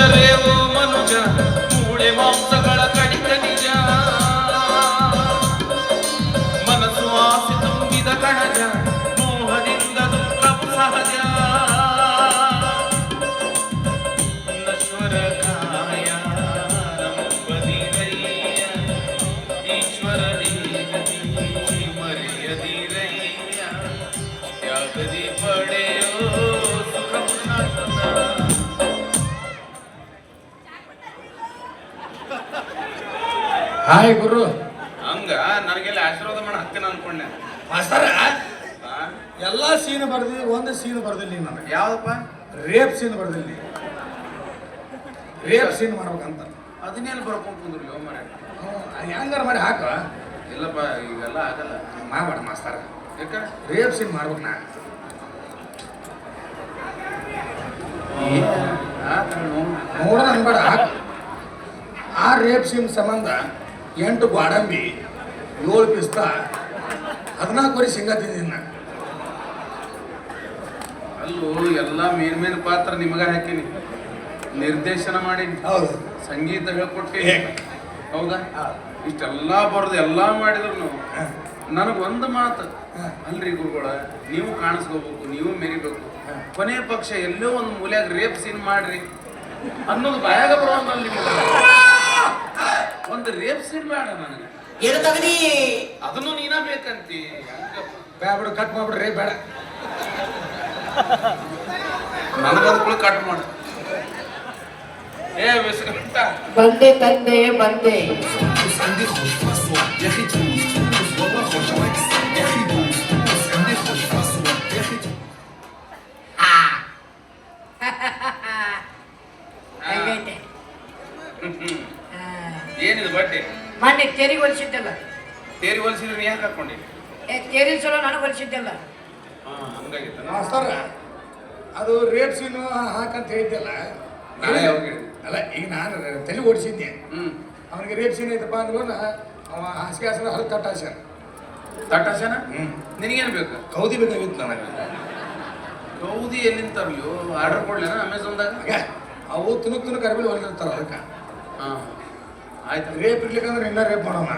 ನೋಡಿದರೆ ಓ ಮನುಜ ಮೂಳೆ ಮಾಂಸಗಳ ಕಡಿತ ನಿಜ ಮನಸ್ಸು ಆಸೆ ತುಂಬಿದ ಕಣಜ ಮೋಹದಿಂದ ದುಃಖವು ಸಹಜ ನಶ್ವರ ಕಾಯ ನಂಬದಿರಯ್ಯ ಈಶ್ವರ ದೇಹದಿ ಮರೆಯದಿರಯ್ಯ ತ್ಯಾಗದಿ ಪಡೆಯೋ ಸುಖವು ಶಾಶ್ವತ. ಹಾಯ್ ಗುರು. ಹಂಗ ನನಗೆಲ್ಲ ಆಶೀರ್ವಾದ ಮಾಡಿ ಹತ್ತೇನ ಅನ್ಕೊಂಡೆ. ಮಾಸ್ತರ ಎಲ್ಲಾ ಸೀನ್ ಬರ್ದಿ ಒಂದು ಸೀನ್ ಬರ್ದಿಲ್ಲ ನನಗೆ. ಯಾವ್ದಪ್ಪ? ರೇಪ್ ಸೀನ್ ಬರ್ದಿಲ್ಲ. ರೇಪ್ ಸೀನ್ ಮಾಡ್ಬೇಕಂತ ಅದನ್ನೆಲ್ಲ ಬರ್ಕೊಂಡ್ ಕುಂದ್ರಿ ಮರ. ಹೆಂಗಾರ ಮಾಡಿ ಹಾಕ. ಇಲ್ಲಪ್ಪ ಈಗೆಲ್ಲ ಆಗಲ್ಲ. ಮಾಡಬೇಡ ಮಾಸ್ತರ. ಯಾಕ? ರೇಪ್ ಸೀನ್ ಮಾಡ್ಬೇಕು ನಾ. ನೋಡೋಣ ಅನ್ಬೇಡ. ಆ ರೇಪ್ ಸೀನ್ ಸಂಬಂಧ 8 ಗೋಡಂಬಿ 7 ಪಿಸ್ತಾ 14 ವರೆ ಶೇಂಗಾ ತಿಂದಿನ. ಅಲ್ಲೂ ಎಲ್ಲ ಮೇನ್ ಪಾತ್ರ ನಿಮಗ ಹಾಕಿನಿ, ನಿರ್ದೇಶನ ಮಾಡೀನಿ, ಹೌದು, ಸಂಗೀತ ಹೇಳ್ಕೊಟ್ಟಿನಿ. ಹೌದಾ? ಇಷ್ಟೆಲ್ಲ ಬರೋದು ಎಲ್ಲ ಮಾಡಿದ್ರು ನನಗೊಂದು ಮಾತು, ಅಲ್ರಿ ಗುರುಗಳ, ನೀವು ಕಾಣಿಸ್ಕೋಬೇಕು, ನೀವು ಮೆರಿಬೇಕು, ಕೊನೆ ಪಕ್ಷ ಎಲ್ಲೋ ಒಂದು ಮೂಲ್ಯಾಗ ರೇಪ್ ಸೀನ್ ಮಾಡ್ರಿ ಅನ್ನೋದು ಬಾಯಾಗ ಬರೋಲ್ಲ. ನಿಮ್ಗೆ ಒಂದು ರೇಪ್ ಸೀನ್ ಬೇಡ ನನಗೆ. ಅದನ್ನು ನೀನ ಬೇಕಂತಿ. ಬೇಡ, ಕಟ್ ಮಾಡ್ಬಿಡ್ರಿ. ರೇಪ್ ಬೇಡ, ನನಗದ್ಕೊಳ್ಳಿ ಕಟ್ ಮಾಡ. ಏ ಬಂದೆ ತಂದೆ ಬಂದೆ. ಏನಿದು ಬಡ್ಡೆ? ಮೊನ್ನೆ ತೆರಿಗೆ ಹೊಲಿಸಿದ್ದಲ್ಲ. ತೇರಿ ಹೊಲಿಸಿದ್ರೆ ನೀ ಯಾಕೆ ಹಾಕೊಂಡಿ? ತೆರಿಗೆ ಸಲ ನನಗೆ ಹೊಲಿಸಿದ್ದಲ್ಲ. ಹಂಗಾಗಿತ್ತ ಮಾಸ್ತರ. ಅದು ರೇಪ್ ಸೀನು ಹಾಕಂತ ಹೇಳಿದ್ದಲ್ಲ. ನಾಳೆ ಯಾವಾಗ ಹೇಳಿದೆ? ಅಲ್ಲ, ಈಗ ನಾನು ತಲೆ ಓಡಿಸಿದ್ದೆ. ಅವನಿಗೆ ರೇಪ್ ಸೀನ್ ಐತಪ್ಪ ಅಂದ್ರು ಅವ ಹಾಸಿಗೆ ಹಾಸನ ಹೊರಗೆ ತಟ್ಟಾಸನ. ತಟ್ಟಾಸನ? ನಿನಗೇನು ಬೇಕು? ಕೌದಿ ಬೇಕಾಗಿತ್ತು ನನಗೆ. ಕೌದಿ ಎಲ್ಲಿಂದ ತರಲಿ? ಆರ್ಡರ್ ಕೊಡ್ಲೇನ ಅಮೆಝಾನ್ದಾಗ? ಅವು ತುಣುಕ್ ಅರ್ಬಿಲ್ ಹೊಲಿದಿರ್ತಾರ ಅದಕ್ಕೆ. ಆಯ್ತು. ರೇಪ್ ಇರ್ಲಿಕ್ಕಂದ್ರೆ ಇನ್ನ ರೇಪ್ ಮಾಡೋಣ.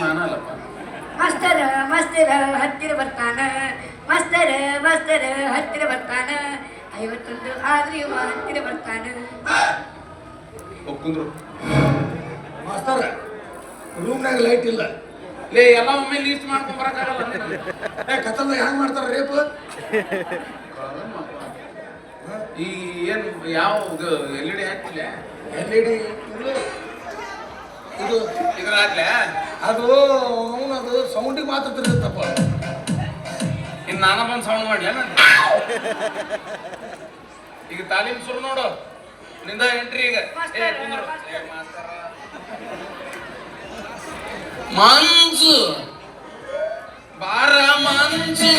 ನಾನಲ್ಲಪ್ಪ. ಮಾಸ್ತರ ಮಾಸ್ತರ ಹತ್ತಿರ ಬರ್ತಾನ, ಮಾಸ್ತರ ಮಾಸ್ತರ ಹತ್ತಿರ ಬರ್ತಾನ, 51 ಆದ್ರೆ ಇವ ಹತ್ತಿರ ಬರ್ತಾನ. ಒಪ್ಕೊಂಡ್ರು. ಮಾಸ್ತರ ರೂಮ್ನಾಗ ಲೈಟ್ ಇಲ್ಲ. ಲೇ ಎಲ್ಲ ಒಮ್ಮೆ ಲೀಸ್ಟ್ ಮಾಡ್ಕೊಂಡ್ ಬರಕ್ಕಾಗಲ್ಲ. ಕತ್ತಲ್ದಾಗ ಹೆಂಗ್ ಮಾಡ್ತಾರ ರೇಪ್? ಈ ಏನು ಯಾವ LED ಹಾಕ್ತಿಲ್ಲ? LED ಇದು ಇದ್ರ ಹಾಕ್ಲ? ಅದು ಅವನದು ಸೌಂಡಿಗೆ ಮಾತ್ರ ತಿರುಗುತ್ತಪ್ಪ. ಇನ್ನು ನಾನು ಬಂದು ಸೌಂಡ್ ಮಾಡ್ಲ? ಈಗ ತಾಲೀಮ್ ಶುರು ನೋಡು. ನಿಂದ ಎಂಟ್ರಿ ಈಗ. ಮಂಜು ಬಾರ ಮಂಜು.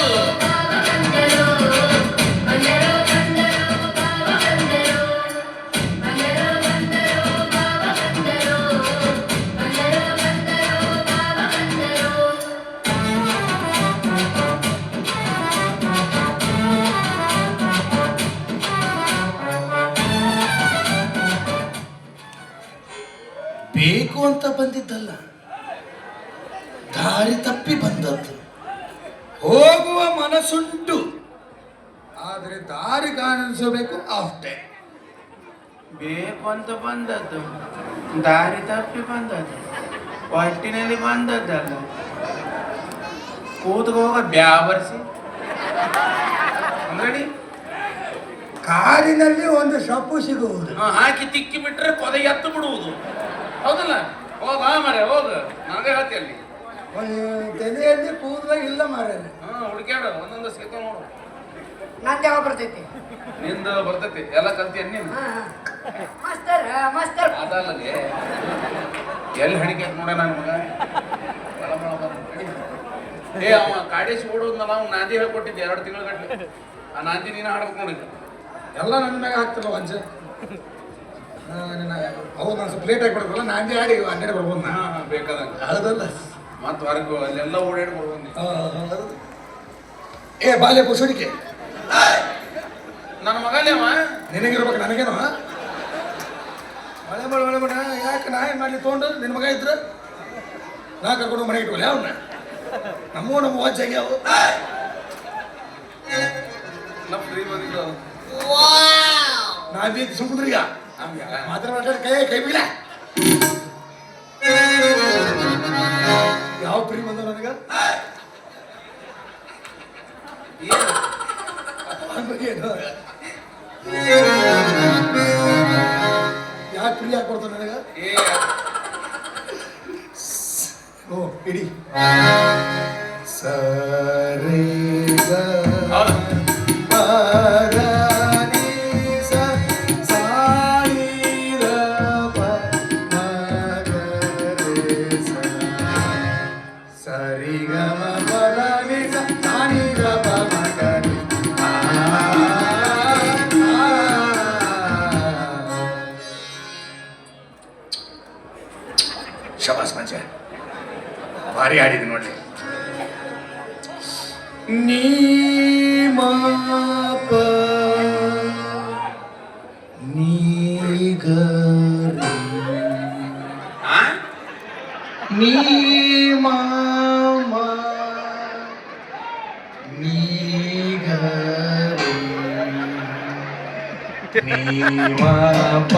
ಬೇಕು ಅಂತ ಬಂದಿದ್ದಲ್ಲ, ದಾರಿ ತಪ್ಪಿ ಬಂದದ್ದು. ಹೋಗುವ ಮನಸ್ಸುಂಟು, ಆದರೆ ದಾರಿ ಕಾಣಿಸಬೇಕು ಅಷ್ಟೇ. ಬೇಕು ಅಂತ ಬಂದದ್ದು, ದಾರಿ ತಪ್ಪಿ ಬಂದದ್ದು, ಹೊಟ್ಟಿನಲ್ಲಿ ಬಂದದ್ದಲ್ಲ. ಕೂತ್ಕೋಗ ಬ್ಯಾವರ್ಸಿ ಅಂಗಡಿ ಕಾರಿನಲ್ಲಿ ಒಂದು ಸೊಪ್ಪು ಸಿಗುವುದು. ಹಾಕಿ ತಿಕ್ಕಿ ಬಿಟ್ರೆ ಕೊದೆ ಎತ್ತು ಬಿಡುವುದು. ಹೌದಲ್ಲ? ಹೋಗ ಮರೆ ಹೋಗ, ನನಗೆ ಹೇಳ್ತಿ ಅಲ್ಲಿ. ತಲೆಯಲ್ಲಿ ಕೂದಲ ಇಲ್ಲ ಮಾರ. ಹುಡುಕ್ಯಾಡ ಒಂದೊಂದು ಸೇತ ನೋಡು. ನಂದು ಯಾವಾಗ ಬರ್ತೈತಿ? ನಿಂದ ಬರ್ತೈತಿ, ಎಲ್ಲ ಕಲ್ತಿ ನೀನು. ಮಾಸ್ತರ ಮಾಸ್ತರ ಅದಲ್ಲದೆ ಎಲ್ಲಿ ಹಣಿಕೆ ನೋಡ ನನ್ನ ಮಗ. ಏ ಅವ ಕಾಡೇಶಿ ಓಡೋದ್ನಲ್ಲ, ಅವ್ನು ನಾಂದಿ ಹೇಳ್ಕೊಟ್ಟಿದ್ದೆ 2 ತಿಂಗಳ ಗಟ್ಟಲೆ. ಆ ನಾಂದಿ ನೀನು ಹಾಡ್ಬೇಕು ನೋಡಿ. ಎಲ್ಲ ನನ್ನ ಮ್ಯಾಗ ಹಾಕ್ತಿಲ್ಲ ಅಂಚ. ಹೌದು, ನಾನು ಸ್ವಲ್ಪ ಲೇಟ್ ಆಗಿ ಬಿಡ್ಬೇಕಲ್ಲ, ನಾಂದಿ ಆಡಿ 12 ಬರ್ಬೋದು. ಬೇಕಾದಂಗ ಹೌದಲ್ಲ? ಮತ್ತೆ ಹೊರಗೆ ಅಲ್ಲೆಲ್ಲ ಓಡಾಡಿ ಬರ್ಬೋದು. ಏ ಬಾಲ್ಯ ಕುಸುಡಿಕೆ ನನ್ನ ಮಗನೇ ಅವ. ನಿನಗಿರ್ಬೇಕು ನನಗೇನು ಮಳೆ ಮಳೆ ಮಳೆ ಮಳೆ ಯಾಕೆ ನಾ ಏನು ಮಾಡಲಿ ತೊಗೊಂಡು ನಿನ್ನ ಮಗ ಇದ್ರೆ ನಾ ಕರ್ಕೊಂಡು ಮನೆಗೆ ಇಟ್ಕೊಳ್ಳಿ ಅವನ್ನ ನಮ್ಮ ವಾಚ್ ಆಗ್ಯಾವು ಫ್ರೀ ಬಂದಿದ್ದು ನಾ ಬೀದ್ ಸುಂಕುದ್ರೀಗ ಮಾತ್ರ ಕೈ ಬಿಡ ಯಾವ ಫ್ರೀ ಬಂದ ನನಗ ಯಾಕೆ ಫ್ರೀ ಯಾಕೆ ಕೊಡ್ತಾನೆ ನನಗ ಓ ಇಡಿ ಸರಿ ಶಬಾಸ್ ಮಂಚ ಭಾರಿ ಆಡಿದೆ ನೋಡ್ರಿ ನೀ ಮಾಪ ನೀ ಗರಿ ನೀ ಮಾಮ ನೀ ಗರಿ ನೀ ಮಾಪ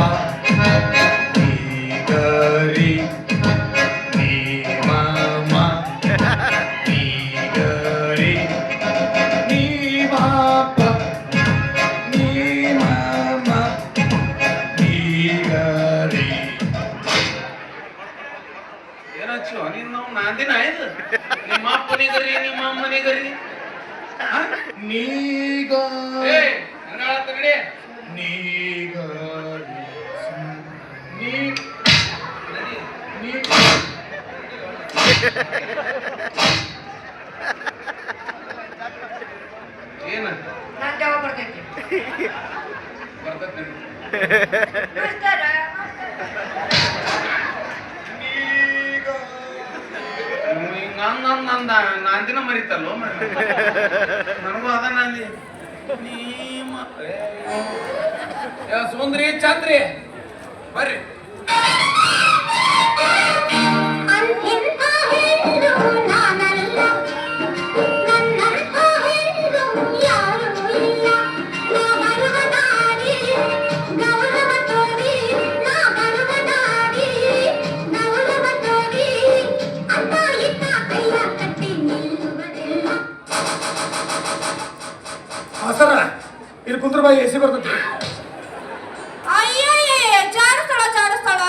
ನೀ ಗರಿ ಏನಾಚು ನೀನು ನಾಂದಿನ ಆಯ್ತು ನಿಮ್ಮ ಅಪ್ಪನಿಗರಿ ನಿಮ್ಮ ಅಮ್ಮನಿಗರಿ ನೀಗ ನಡಿ ನೀಗ ನೀ ನೀ ಏನ ನಾನು ಜಾವ ಬರ್ತೈತಿ ಬರ್ತೈತಿ ಮಾಸ್ತರ ನಾಂದಿನ ಮರಿತಲ್ಲೋ ನನಗೂ ಅದ ನಾಂದಿ ನೀಮ ಸುಂದ್ರಿ ಚಂದ್ರಿ ಬರ್ರಿ ಸರ ಇಲ್ಲಿ ಕುಂದ್ರ ಬಾಯಿ ಎಸಿ ಬರ್ತೈತಿ ಅಯ್ಯಯ್ಯ ಜಾಡಿಸ್ತಾಳ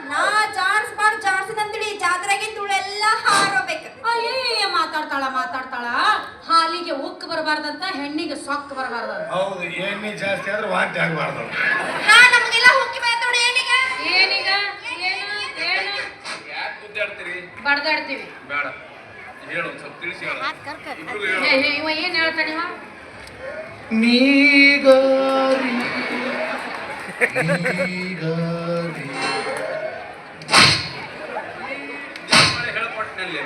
ನಾ ಜಾಡಿಸಿದಂತೇಳಿ ಜಾತ್ರೆಗೆ ತುಳೆಲ್ಲ ಹಾರೋಬೇಕು ಅಯ್ಯಯ್ಯ ಮಾತಾಡ್ತಾಳ ಹಾಲಿಗೆ ಉಕ್ಕು ಬರಬಾರ್ದಂತ ಹೆಣ್ಣಿಗೆ ಸೊಕ್ಕು ಬರಬಾರ್ದಂತ ಹೌದು ಎಣ್ಣೆ ಜಾಸ್ತಿ ಆದ್ರೆ ವಾಂತಿ ಆಗಬಾರ್ದು ನಮಗೆಲ್ಲ ಹುಕ್ಕಿ ಬೇತೋಡು ಏನೀಗ ಏನು ಯಾಕೆ ಗುದ್ದಾಡ್ತೀರಿ ಬಡ್ದಾಡ್ತೀವಿ ಬೇಡ ಹೇಳು ಒಂದ್ ಸ್ವಲ್ಪ ತಿಳಿಸಿ ಹೇಳು ಇವ ಏನ್ ಹೇಳ್ತಾನೆ ಇವ ನೀಗರಿ ನೀಗರಿ ಹೇಳ್ಕೊಟ್ಟಿನಲ್ಲಿ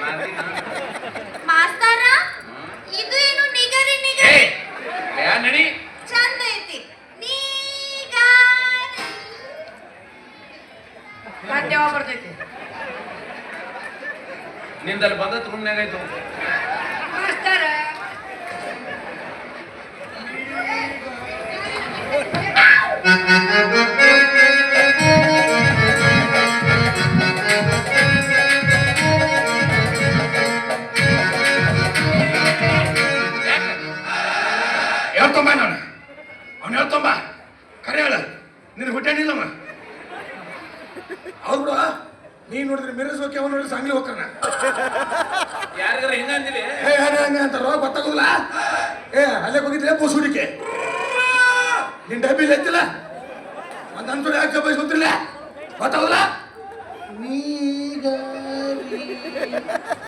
ಮಾಸ್ತರ ಇದು ಏನು ನಿಗರಿ ನಡಿ ಚಂದ ಐತಿ ನೀಗಾರಿ ನಾನು ಜಾವ ಬರ್ತೈತಿ ನಿಂದಲ್ಲಿ ಬಂದತ್ ರೂಮ್ನಾಗಾಯ್ತು ಮಾಸ್ತರ ಹೇಳ್ತೊಂಬ ನಾನು ಅವ್ನು ಹೇಳ್ತೊಂಬ ಕರೆ ಹೇಳ ನಿನ್ ಹುಟ್ಟೇನಿಲ್ಲಮ್ಮ ಹೌದು ಬಿಡ ನೀನ್ ನೋಡಿದ್ರೆ ಮಿರಸೋಕೆ ಅವನು ನೋಡಿದ್ರೆ ಸಂಗ್ಲಿ ಹೋಗ್ತಾನ ಯಾರಿಗಾರ ಹಿಂಗಂದಿರಿ ಅಂತಾರ ಗೊತ್ತಾಗೋದಿಲ್ಲ ಅಲ್ಲೇ ಹೋಗಿದ್ರೆ ಬೋಸುಡಿಕೆ ನಿನ್ ಡಬ್ಬಿಲಿ ಎತ್ತಿಲ್ಲ ಒಂದ್ ಅಂತೂ ಯಾಕೆ ಬಯಸ್ ಗೊತ್ತಿಲ್ಲ ಗೊತ್ತಾಗೋದಿಲ್ಲ ನೀಗ